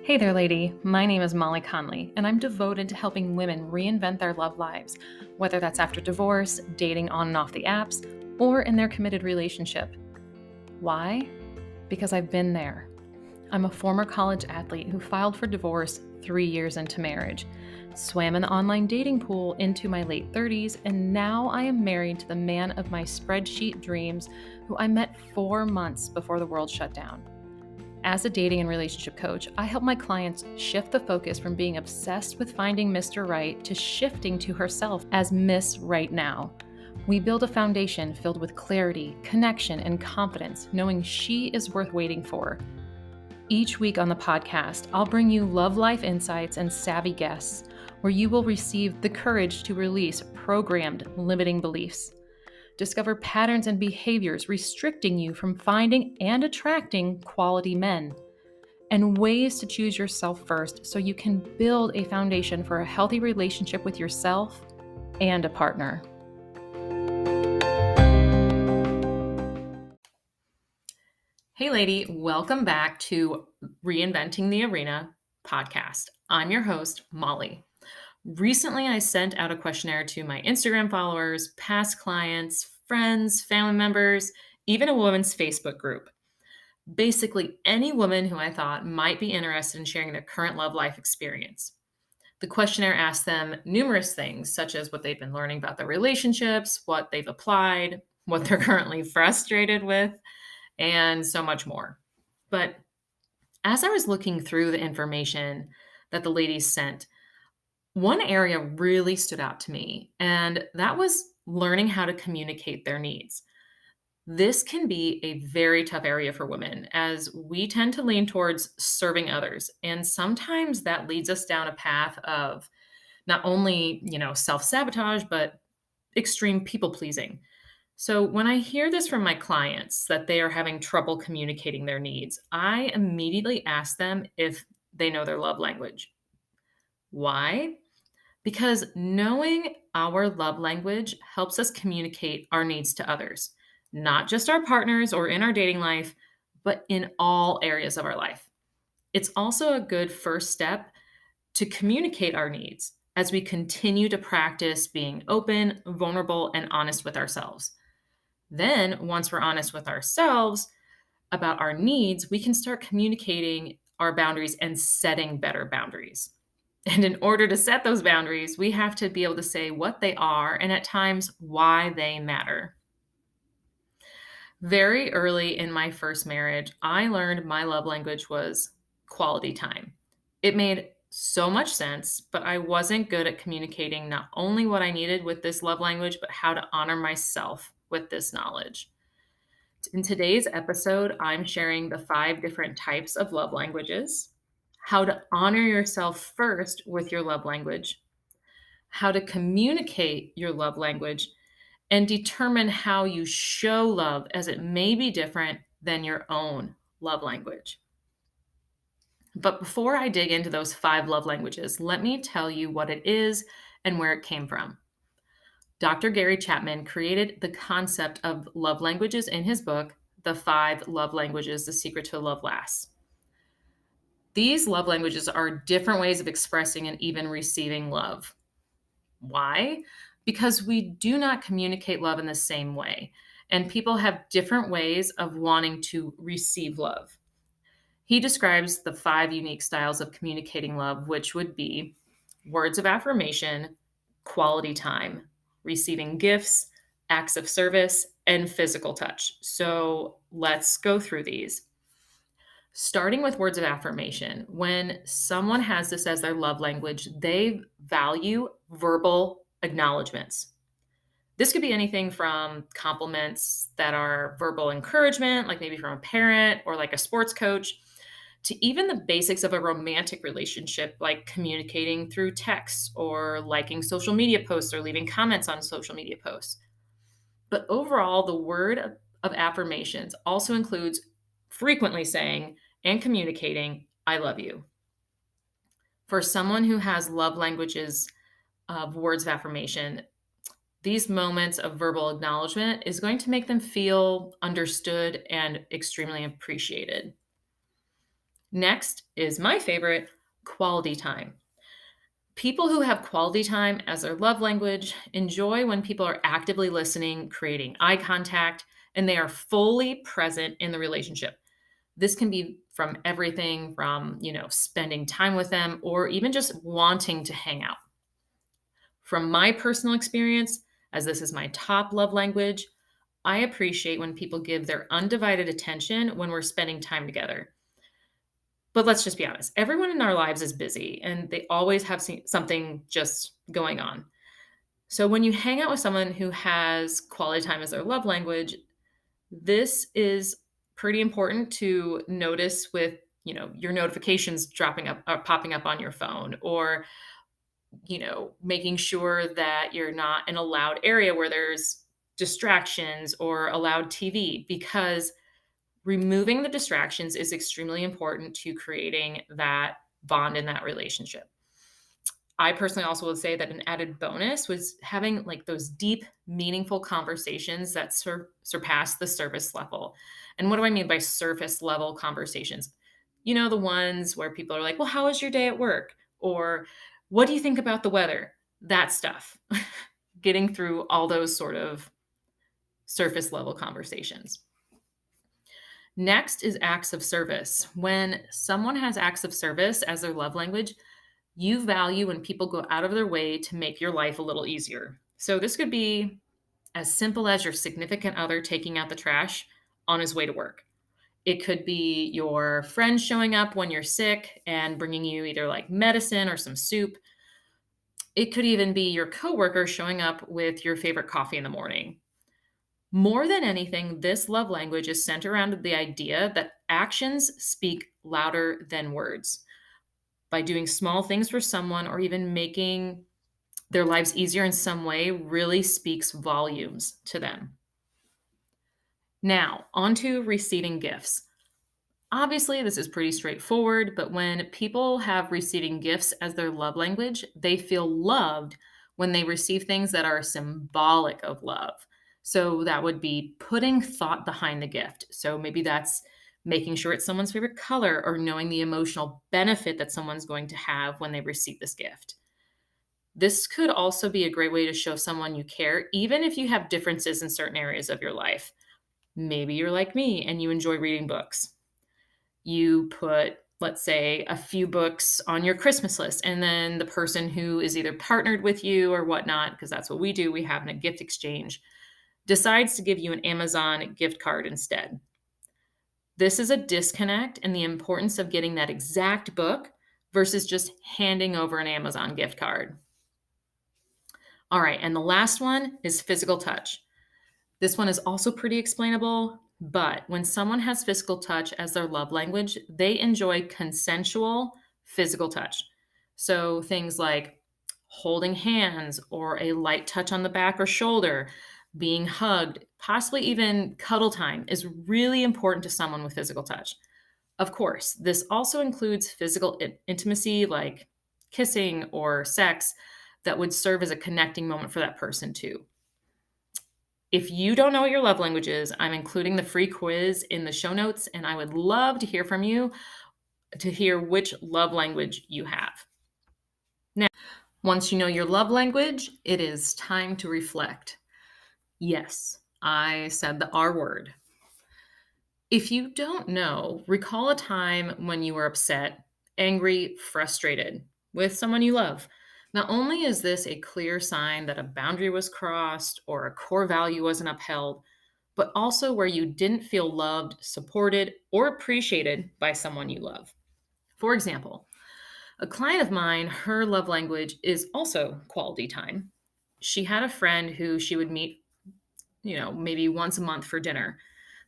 Hey there, lady. My name is Molly Conley, and I'm devoted to helping women reinvent their love lives, whether that's after divorce, dating on and off the apps, or in their committed relationship. Why? Because I've been there. I'm a former college athlete who filed for divorce 3 years into marriage, swam in the online dating pool into my late 30s, and now I am married to the man of my spreadsheet dreams who I met 4 months before the world shut down. As a dating and relationship coach, I help my clients shift the focus from being obsessed with finding Mr. Right to shifting to herself as Miss Right Now. We build a foundation filled with clarity, connection, and confidence, knowing she is worth waiting for. Each week on the podcast, I'll bring you love life insights and savvy guests, where you will receive the courage to release programmed limiting beliefs. Discover patterns and behaviors restricting you from finding and attracting quality men, and ways to choose yourself first so you can build a foundation for a healthy relationship with yourself and a partner. Hey, lady, welcome back to Reinventing the Arena podcast. I'm your host, Molly. Recently, I sent out a questionnaire to my Instagram followers, past clients, friends, family members, even a women's Facebook group. Basically, any woman who I thought might be interested in sharing their current love life experience. The questionnaire asked them numerous things, such as what they've been learning about their relationships, what they've applied, what they're currently frustrated with, and so much more. But as I was looking through the information that the ladies sent, one area really stood out to me, and that was learning how to communicate their needs. This can be a very tough area for women as we tend to lean towards serving others. And sometimes that leads us down a path of not only, self-sabotage, but extreme people pleasing. So when I hear this from my clients that they are having trouble communicating their needs, I immediately ask them if they know their love language. Why? Because knowing our love language helps us communicate our needs to others, not just our partners or in our dating life, but in all areas of our life. It's also a good first step to communicate our needs as we continue to practice being open, vulnerable, and honest with ourselves. Then, once we're honest with ourselves about our needs, we can start communicating our boundaries and setting better boundaries. And in order to set those boundaries, we have to be able to say what they are and at times why they matter. Very early in my first marriage, I learned my love language was quality time. It made so much sense, but I wasn't good at communicating not only what I needed with this love language, but how to honor myself with this knowledge. In today's episode, I'm sharing the 5 different types of love languages, how to honor yourself first with your love language, how to communicate your love language, and determine how you show love as it may be different than your own love language. But before I dig into those 5 love languages, let me tell you what it is and where it came from. Dr. Gary Chapman created the concept of love languages in his book, The 5 Love Languages: The Secret to Love Lasts. These love languages are different ways of expressing and even receiving love. Why? Because we do not communicate love in the same way, and people have different ways of wanting to receive love. He describes the 5 unique styles of communicating love, which would be words of affirmation, quality time, receiving gifts, acts of service, and physical touch. So let's go through these. Starting with words of affirmation, when someone has this as their love language, they value verbal acknowledgments. This could be anything from compliments that are verbal encouragement, like maybe from a parent or like a sports coach, to even the basics of a romantic relationship, like communicating through text or liking social media posts or leaving comments on social media posts. But overall, the word of affirmations also includes frequently saying and communicating, I love you. For someone who has love languages of words of affirmation, these moments of verbal acknowledgement is going to make them feel understood and extremely appreciated. Next is my favorite, quality time. People who have quality time as their love language enjoy when people are actively listening, creating eye contact, and they are fully present in the relationship. This can be from everything from, spending time with them or even just wanting to hang out. From my personal experience, as this is my top love language, I appreciate when people give their undivided attention when we're spending time together. But let's just be honest, everyone in our lives is busy and they always have something just going on. So when you hang out with someone who has quality time as their love language, this is pretty important to notice with, your notifications dropping up or popping up on your phone, or, making sure that you're not in a loud area where there's distractions or a loud TV, because removing the distractions is extremely important to creating that bond in that relationship. I personally also would say that an added bonus was having like those deep, meaningful conversations that surpass the surface level. And what do I mean by surface level conversations? The ones where people are like, well, how was your day at work? Or what do you think about the weather? That stuff. Getting through all those sort of surface level conversations. Next is acts of service. When someone has acts of service as their love language, you value when people go out of their way to make your life a little easier. So this could be as simple as your significant other taking out the trash on his way to work. It could be your friend showing up when you're sick and bringing you either like medicine or some soup. It could even be your coworker showing up with your favorite coffee in the morning. More than anything, this love language is centered around the idea that actions speak louder than words. By doing small things for someone or even making their lives easier in some way really speaks volumes to them. Now, on to receiving gifts. Obviously, this is pretty straightforward, but when people have receiving gifts as their love language, they feel loved when they receive things that are symbolic of love. So that would be putting thought behind the gift. So maybe that's making sure it's someone's favorite color or knowing the emotional benefit that someone's going to have when they receive this gift. This could also be a great way to show someone you care, even if you have differences in certain areas of your life. Maybe you're like me and you enjoy reading books. You put, let's say, a few books on your Christmas list, and then the person who is either partnered with you or whatnot, because that's what we do, we have in a gift exchange, decides to give you an Amazon gift card instead. This is a disconnect in the importance of getting that exact book versus just handing over an Amazon gift card. All right, and the last one is physical touch. This one is also pretty explainable, but when someone has physical touch as their love language, they enjoy consensual physical touch. So things like holding hands or a light touch on the back or shoulder, being hugged, possibly even cuddle time is really important to someone with physical touch. Of course, this also includes physical intimacy like kissing or sex that would serve as a connecting moment for that person too. If you don't know what your love language is, I'm including the free quiz in the show notes, and I would love to hear from you to hear which love language you have. Now, once you know your love language, it is time to reflect. Yes, I said the R word. If you don't know, recall a time when you were upset, angry, frustrated with someone you love. Not only is this a clear sign that a boundary was crossed or a core value wasn't upheld, but also where you didn't feel loved, supported, or appreciated by someone you love. For example, a client of mine, her love language is also quality time. She had a friend who she would meet, maybe once a month for dinner.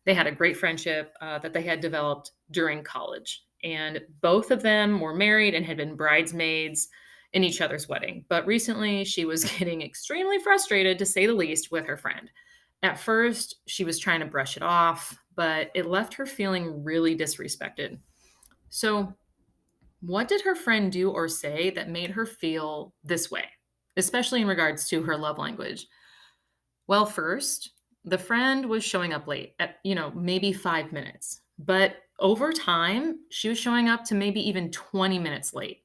They had a great friendship that they had developed during college. And both of them were married and had been bridesmaids in each other's wedding. But recently, she was getting extremely frustrated, to say the least, with her friend. At first, she was trying to brush it off, but it left her feeling really disrespected. So, what did her friend do or say that made her feel this way, especially in regards to her love language? Well, first, the friend was showing up late at, maybe 5 minutes. But Over time, she was showing up to maybe even 20 minutes late.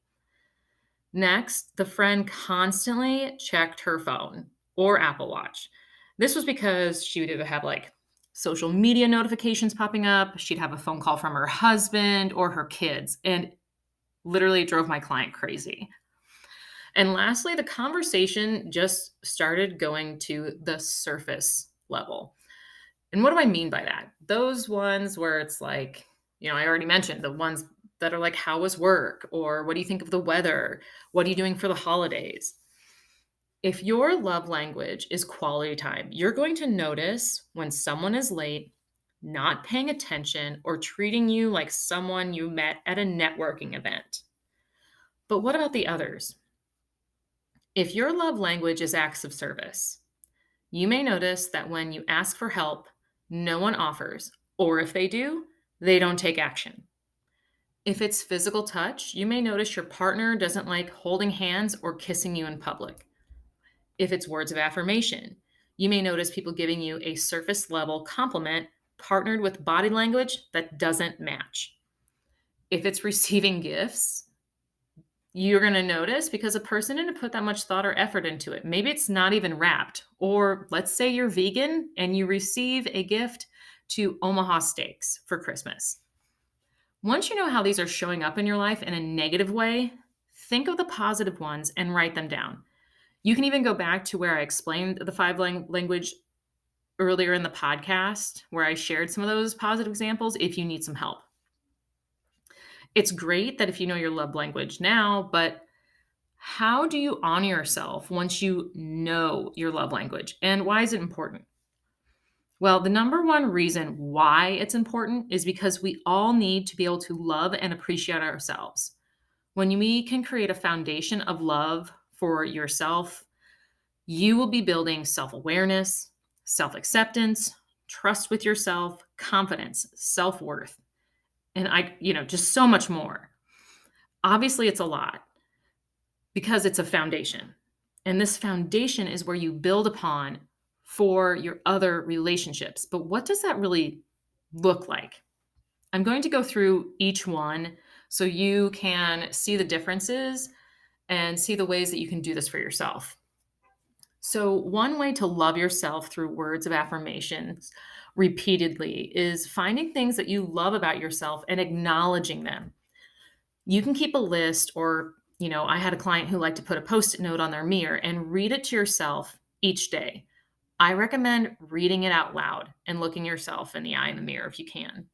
Next, the friend constantly checked her phone or Apple Watch. This was because she would either have like social media notifications popping up, she'd have a phone call from her husband or her kids, and literally drove my client crazy. And lastly, the conversation just started going to the surface level. And what do I mean by that? Those ones where it's like, I already mentioned the ones that are like, how was work? Or what do you think of the weather? What are you doing for the holidays? If your love language is quality time, you're going to notice when someone is late, not paying attention, or treating you like someone you met at a networking event. But what about the others? If your love language is acts of service, you may notice that when you ask for help, no one offers, or if they do, they don't take action. If it's physical touch, you may notice your partner doesn't like holding hands or kissing you in public. If it's words of affirmation, you may notice people giving you a surface level compliment partnered with body language that doesn't match. If it's receiving gifts, you're going to notice because a person didn't put that much thought or effort into it. Maybe it's not even wrapped. Or let's say you're vegan and you receive a gift to Omaha Steaks for Christmas. Once you know how these are showing up in your life in a negative way, think of the positive ones and write them down. You can even go back to where I explained the five language earlier in the podcast, where I shared some of those positive examples if you need some help. It's great that if you know your love language now, but how do you honor yourself once you know your love language? And why is it important? Well, the number one reason why it's important is because we all need to be able to love and appreciate ourselves. When we can create a foundation of love for yourself, you will be building self-awareness, self-acceptance, trust with yourself, confidence, self-worth, and just so much more. Obviously, it's a lot because it's a foundation. And this foundation is where you build upon for your other relationships. But what does that really look like? I'm going to go through each one so you can see the differences and see the ways that you can do this for yourself. So, one way to love yourself through words of affirmations repeatedly is finding things that you love about yourself and acknowledging them. You can keep a list, or, I had a client who liked to put a post-it note on their mirror and read it to yourself each day. I recommend reading it out loud and looking yourself in the eye in the mirror if you can.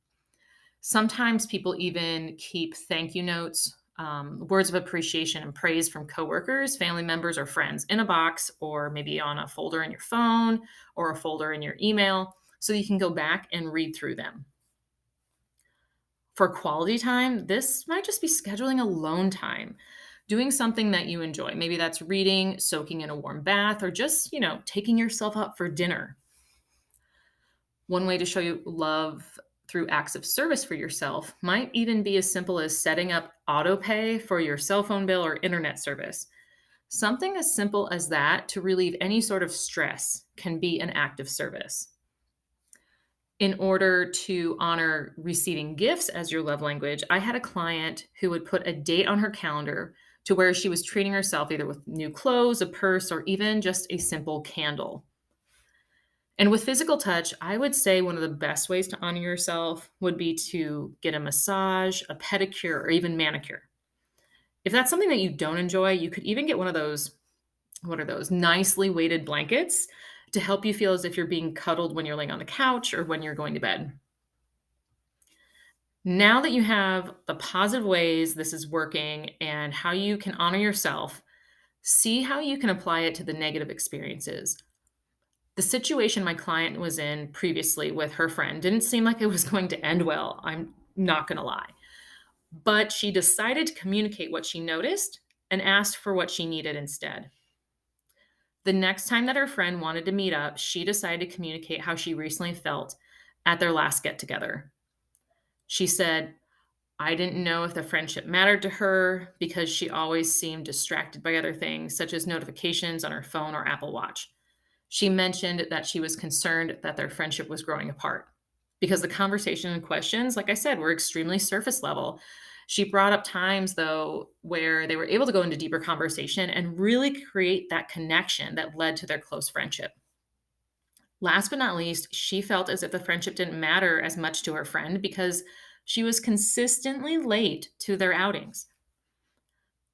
Sometimes people even keep thank you notes, words of appreciation and praise from coworkers, family members, or friends in a box, or maybe on a folder in your phone or a folder in your email, so you can go back and read through them. For quality time, this might just be scheduling alone time, doing something that you enjoy. Maybe that's reading, soaking in a warm bath, or just, taking yourself out for dinner. One way to show you love through acts of service for yourself might even be as simple as setting up auto pay for your cell phone bill or internet service. Something as simple as that to relieve any sort of stress can be an act of service. In order to honor receiving gifts as your love language, I had a client who would put a date on her calendar to where she was treating herself either with new clothes, a purse, or even just a simple candle. And with physical touch, I would say one of the best ways to honor yourself would be to get a massage, a pedicure, or even manicure. If that's something that you don't enjoy, you could even get one of those, what are those, nicely weighted blankets to help you feel as if you're being cuddled when you're laying on the couch or when you're going to bed. Now that you have the positive ways this is working and how you can honor yourself, see how you can apply it to the negative experiences. The situation my client was in previously with her friend didn't seem like it was going to end well. I'm not going to lie. But she decided to communicate what she noticed and asked for what she needed instead. The next time that her friend wanted to meet up, she decided to communicate how she recently felt at their last get together. She said, I didn't know if the friendship mattered to her because she always seemed distracted by other things, such as notifications on her phone or Apple Watch. She mentioned that she was concerned that their friendship was growing apart. because the conversation and questions, like I said, were extremely surface level. She brought up times, though, where they were able to go into deeper conversation and really create that connection that led to their close friendship. Last but not least, she felt as if the friendship didn't matter as much to her friend because she was consistently late to their outings.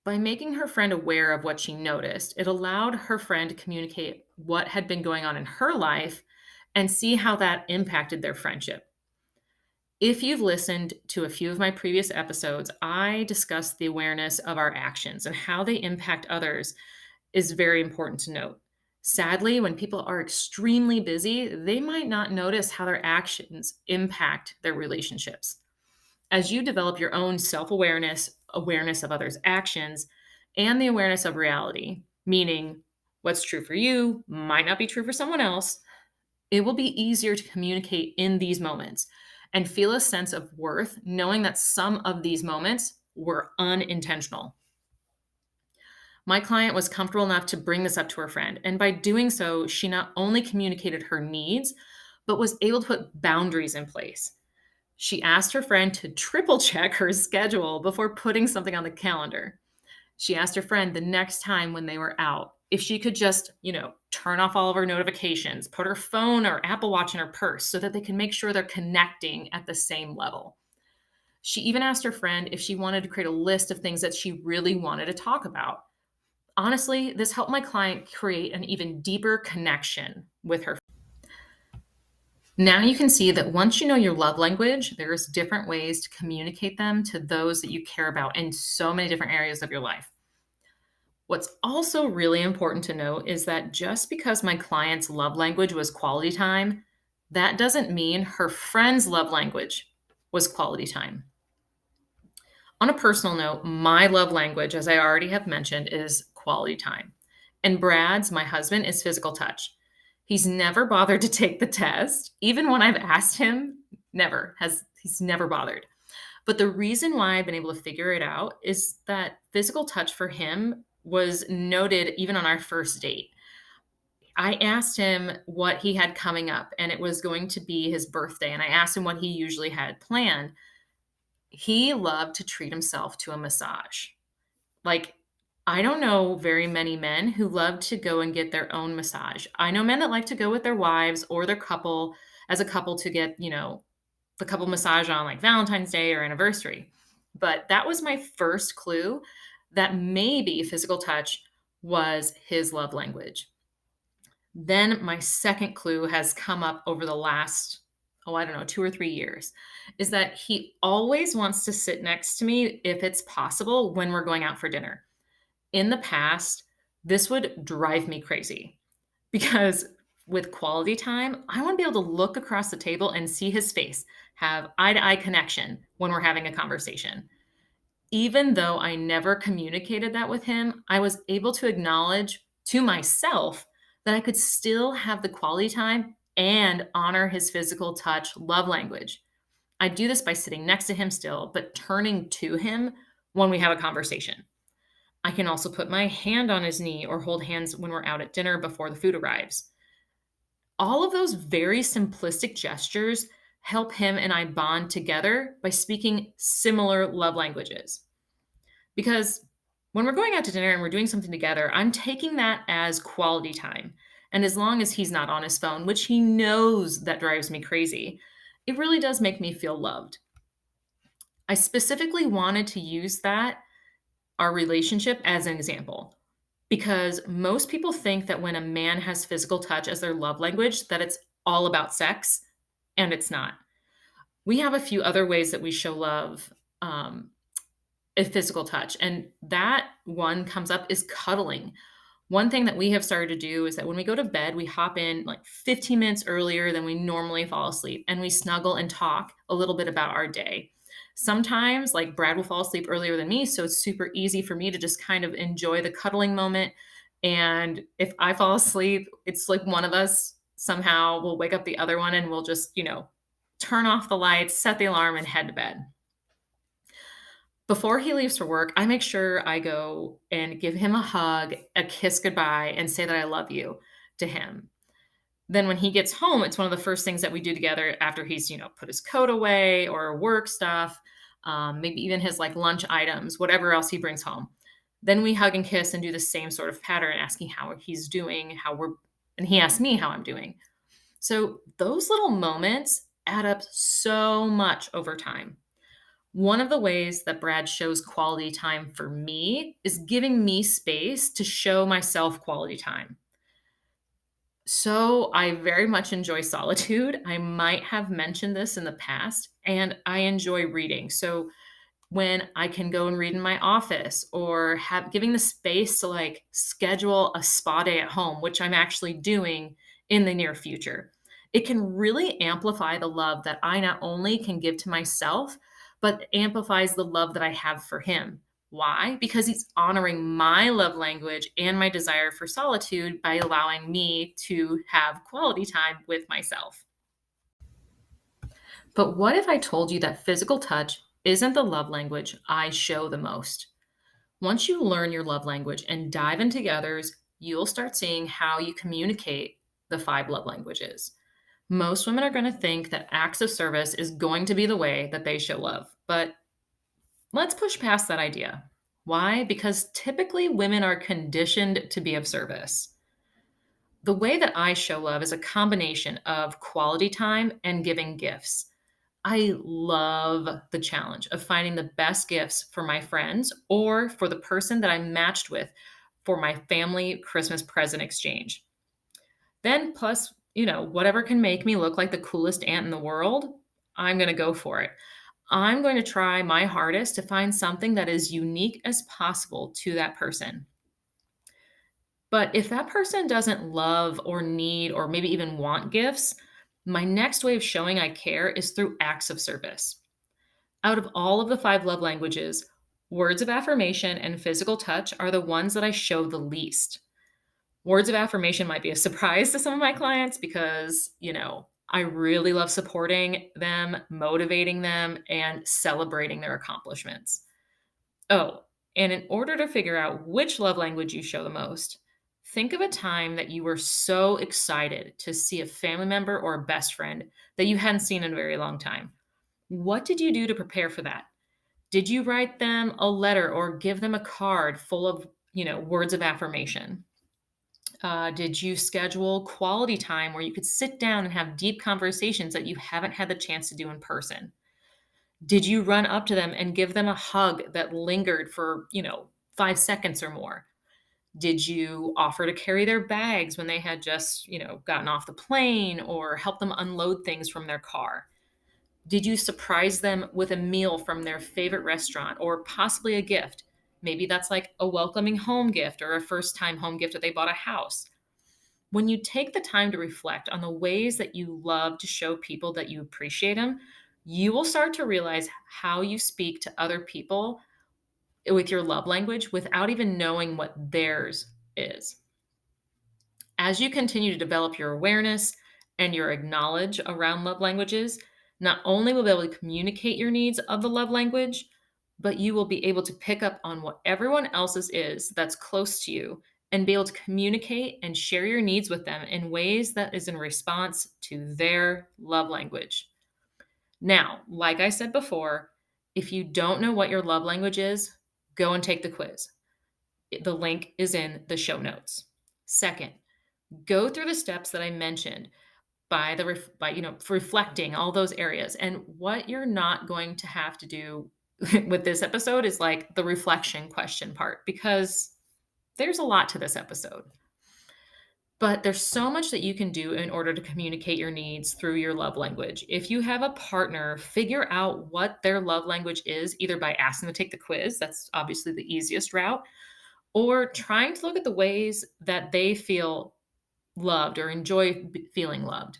By making her friend aware of what she noticed, it allowed her friend to communicate what had been going on in her life and see how that impacted their friendship. If you've listened to a few of my previous episodes, I discussed the awareness of our actions and how they impact others is very important to note. Sadly, when people are extremely busy, they might not notice how their actions impact their relationships. As you develop your own self awareness, awareness of others' actions, and the awareness of reality, meaning what's true for you might not be true for someone else, it will be easier to communicate in these moments and feel a sense of worth knowing that some of these moments were unintentional. My client was comfortable enough to bring this up to her friend, and by doing so, she not only communicated her needs, but was able to put boundaries in place. She asked her friend to triple check her schedule before putting something on the calendar. She asked her friend the next time when they were out if she could just, turn off all of her notifications, put her phone or Apple Watch in her purse so that they can make sure they're connecting at the same level. She even asked her friend if she wanted to create a list of things that she really wanted to talk about. Honestly, this helped my client create an even deeper connection with her. Now you can see that once you know your love language, there's different ways to communicate them to those that you care about in so many different areas of your life. What's also really important to note is that just because my client's love language was quality time, that doesn't mean her friend's love language was quality time. On a personal note, my love language, as I already have mentioned, is quality time. And Brad's, my husband, is physical touch. He's never bothered to take the test. Even when I've asked him, he's never bothered. But the reason why I've been able to figure it out is that physical touch for him was noted even on our first date. I asked him what he had coming up, and it was going to be his birthday. And I asked him what he usually had planned. He loved to treat himself to a massage. Like, I don't know very many men who love to go and get their own massage. I know men that like to go with their wives or their couple as a couple to get, the couple massage on like Valentine's Day or anniversary. But that was my first clue that maybe physical touch was his love language. Then my second clue has come up over the last, I don't know, 2 or 3 years, is that he always wants to sit next to me if it's possible when we're going out for dinner. In the past, this would drive me crazy because with quality time, I want to be able to look across the table and see his face, have eye to eye connection when we're having a conversation. Even though I never communicated that with him, I was able to acknowledge to myself that I could still have the quality time and honor his physical touch love language. I do this by sitting next to him still, but turning to him when we have a conversation. I can also put my hand on his knee or hold hands when we're out at dinner before the food arrives. All of those very simplistic gestures help him and I bond together by speaking similar love languages. Because when we're going out to dinner and we're doing something together, I'm taking that as quality time. And as long as he's not on his phone, which he knows that drives me crazy, it really does make me feel loved. I specifically wanted to use our relationship, as an example, because most people think that when a man has physical touch as their love language, that it's all about sex, and it's not. We have a few other ways that we show love, a physical touch, and that one comes up is cuddling. One thing that we have started to do is that when we go to bed, we hop in like 15 minutes earlier than we normally fall asleep, and we snuggle and talk a little bit about our day. Sometimes, like Brad will fall asleep earlier than me, so it's super easy for me to just kind of enjoy the cuddling moment. And if I fall asleep, it's like one of us somehow will wake up the other one and we'll just, turn off the lights, set the alarm, and head to bed. Before he leaves for work, I make sure I go and give him a hug, a kiss goodbye, and say that I love you to him. Then when he gets home, it's one of the first things that we do together after he's, put his coat away or work stuff, maybe even his like lunch items, whatever else he brings home. Then we hug and kiss and do the same sort of pattern, asking how he's doing, and he asks me how I'm doing. So those little moments add up so much over time. One of the ways that Brad shows quality time for me is giving me space to show myself quality time. So I very much enjoy solitude. I might have mentioned this in the past, and I enjoy reading. So when I can go and read in my office or have giving the space to like schedule a spa day at home, which I'm actually doing in the near future. It can really amplify the love that I not only can give to myself, but amplifies the love that I have for him. Why? Because he's honoring my love language and my desire for solitude by allowing me to have quality time with myself. But what if I told you that physical touch isn't the love language I show the most? Once you learn your love language and dive into the others, you'll start seeing how you communicate the five love languages. Most women are going to think that acts of service is going to be the way that they show love. But let's push past that idea. Why? Because typically women are conditioned to be of service. The way that I show love is a combination of quality time and giving gifts. I love the challenge of finding the best gifts for my friends or for the person that I'm matched with for my family Christmas present exchange. Then, plus, whatever can make me look like the coolest aunt in the world, I'm going to go for it. I'm going to try my hardest to find something that is unique as possible to that person. But if that person doesn't love or need or maybe even want gifts, my next way of showing I care is through acts of service. Out of all of the five love languages, words of affirmation and physical touch are the ones that I show the least. Words of affirmation might be a surprise to some of my clients because, I really love supporting them, motivating them, and celebrating their accomplishments. Oh, and in order to figure out which love language you show the most, think of a time that you were so excited to see a family member or a best friend that you hadn't seen in a very long time. What did you do to prepare for that? Did you write them a letter or give them a card full of, words of affirmation? Did you schedule quality time where you could sit down and have deep conversations that you haven't had the chance to do in person? Did you run up to them and give them a hug that lingered for, 5 seconds or more? Did you offer to carry their bags when they had just, gotten off the plane or help them unload things from their car? Did you surprise them with a meal from their favorite restaurant or possibly a gift? Maybe that's like a welcoming home gift or a first time home gift that they bought a house. When you take the time to reflect on the ways that you love to show people that you appreciate them, you will start to realize how you speak to other people with your love language without even knowing what theirs is. As you continue to develop your awareness and your acknowledge around love languages, not only will you be able to communicate your needs of the love language, but you will be able to pick up on what everyone else's is that's close to you and be able to communicate and share your needs with them in ways that is in response to their love language. Now, like I said before, if you don't know what your love language is, go and take the quiz. The link is in the show notes. Second, go through the steps that I mentioned for reflecting all those areas. And what you're not going to have to do with this episode is like the reflection question part, because there's a lot to this episode. But there's so much that you can do in order to communicate your needs through your love language. If you have a partner, figure out what their love language is, either by asking to take the quiz, that's obviously the easiest route, or trying to look at the ways that they feel loved or enjoy feeling loved.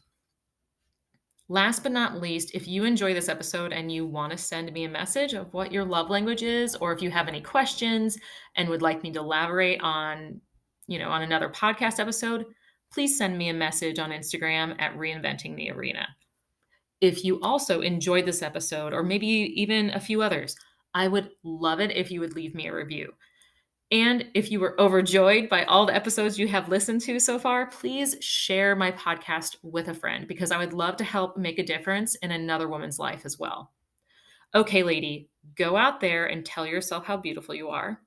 Last but not least, if you enjoy this episode and you want to send me a message of what your love language is, or if you have any questions and would like me to elaborate on, on another podcast episode, please send me a message on Instagram at Reinventing the Arena. If you also enjoyed this episode, or maybe even a few others, I would love it if you would leave me a review. And if you were overjoyed by all the episodes you have listened to so far, please share my podcast with a friend because I would love to help make a difference in another woman's life as well. Okay, lady, go out there and tell yourself how beautiful you are.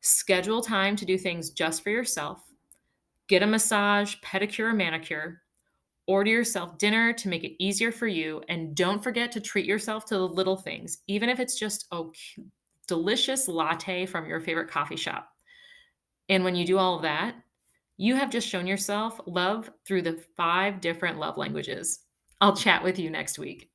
Schedule time to do things just for yourself. Get a massage, pedicure, or manicure. Order yourself dinner to make it easier for you. And don't forget to treat yourself to the little things, even if it's just a delicious latte from your favorite coffee shop. And when you do all of that, you have just shown yourself love through the 5 different love languages. I'll chat with you next week.